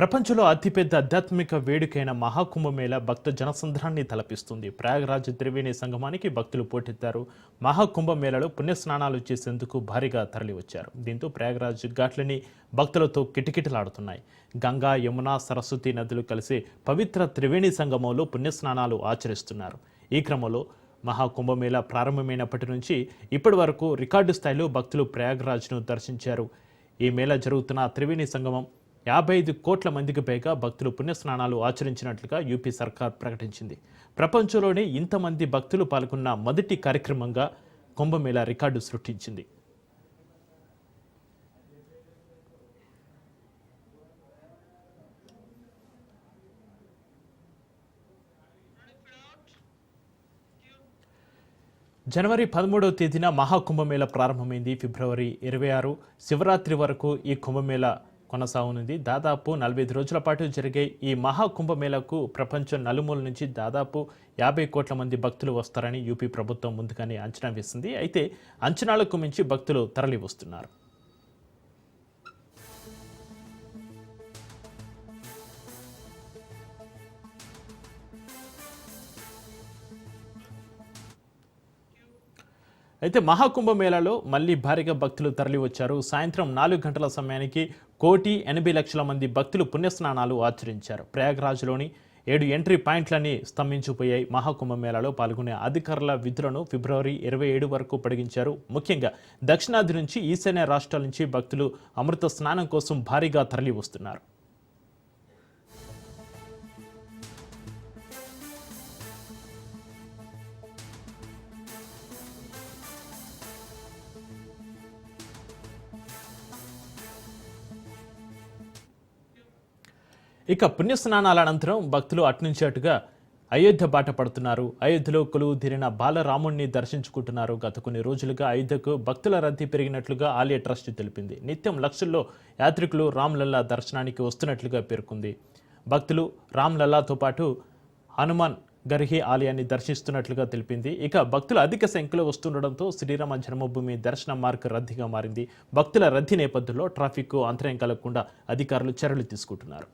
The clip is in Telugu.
ప్రపంచంలో అతిపెద్ద ఆధ్యాత్మిక వేడుకైన మహాకుంభమేళ భక్త జనసంద్రాన్ని తలపిస్తుంది. ప్రయాగరాజ్ త్రివేణి సంగమానికి భక్తులు పోటెత్తారు. మహాకుంభమేళలో పుణ్యస్నానాలు చేసేందుకు భారీగా తరలివచ్చారు. దీంతో ప్రయాగరాజ్ ఘాట్లని భక్తులతో కిటకిటలాడుతున్నాయి. గంగా, యమున, సరస్వతి నదులు కలిసి పవిత్ర త్రివేణి సంగమంలో పుణ్యస్నానాలు ఆచరిస్తున్నారు. ఈ క్రమంలో మహాకుంభమేళ ప్రారంభమైనప్పటి నుంచి ఇప్పటి వరకు రికార్డు స్థాయిలో భక్తులు ప్రయాగరాజ్ను దర్శించారు. ఈ మేళ జరుగుతున్న త్రివేణి సంగమం 55 కోట్ల మందికి పైగా భక్తులు పుణ్యస్నానాలు ఆచరించినట్లుగా యూపీ సర్కార్ ప్రకటించింది. ప్రపంచంలోనే ఇంతమంది భక్తులు పాల్గొన్న మొదటి కార్యక్రమంగా కుంభమేళా రికార్డు సృష్టించింది. జనవరి 13వ తేదీన మహాకుంభమేళ ప్రారంభమైంది. ఫిబ్రవరి 26 శివరాత్రి వరకు ఈ కుంభమేళ కొనసాగనుంది. దాదాపు 45 రోజుల పాటు జరిగే ఈ మహాకుంభమేళకు ప్రపంచం నలుమూల నుంచి దాదాపు 50 కోట్ల మంది భక్తులు వస్తారని యూపీ ప్రభుత్వం ముందుగానే అంచనా వేసింది. అయితే అంచనాలకు మించి భక్తులు తరలి వస్తున్నారు. అయితే మహాకుంభమేళాలో మళ్లీ భారీగా భక్తులు తరలి వచ్చారు. సాయంత్రం 4 గంటల సమయానికి 1,80,00,000 మంది భక్తులు పుణ్యస్నానాలు ఆచరించారు. ప్రయాగ్రాజ్లోని 7 ఎంట్రీ పాయింట్లన్నీ స్తంభించిపోయాయి. మహాకుంభమేళాలో పాల్గొనే అధికారుల విధులను ఫిబ్రవరి 27 వరకు పొడిగించారు. ముఖ్యంగా దక్షిణాది నుంచి ఈశాన్య రాష్ట్రాల నుంచి భక్తులు అమృత స్నానం కోసం భారీగా తరలి వస్తున్నారు. ఇక పుణ్యస్నానాల అనంతరం భక్తులు అటునుంచి అటుగా అయోధ్య బాట పడుతున్నారు. అయోధ్యలో కొలువు తీరిన బాలరాముణ్ణి దర్శించుకుంటున్నారు. గత కొన్ని రోజులుగా అయోధ్యకు భక్తుల రద్దీ పెరిగినట్లుగా ఆలయ ట్రస్ట్ తెలిపింది. నిత్యం లక్షల్లో యాత్రికులు రామ్లల్లా దర్శనానికి వస్తున్నట్లుగా పేర్కొంది. భక్తులు రామ్లల్లాతో పాటు హనుమాన్ గర్హి ఆలయాన్ని దర్శిస్తున్నట్లుగా తెలిపింది. ఇక భక్తులు అధిక సంఖ్యలో వస్తుండటంతో శ్రీరామ జన్మభూమి దర్శన మార్గ రద్దీగా మారింది. భక్తుల రద్దీ నేపథ్యంలో ట్రాఫిక్ అంతరాయం కలగకుండా అధికారులు చర్యలు తీసుకుంటున్నారు.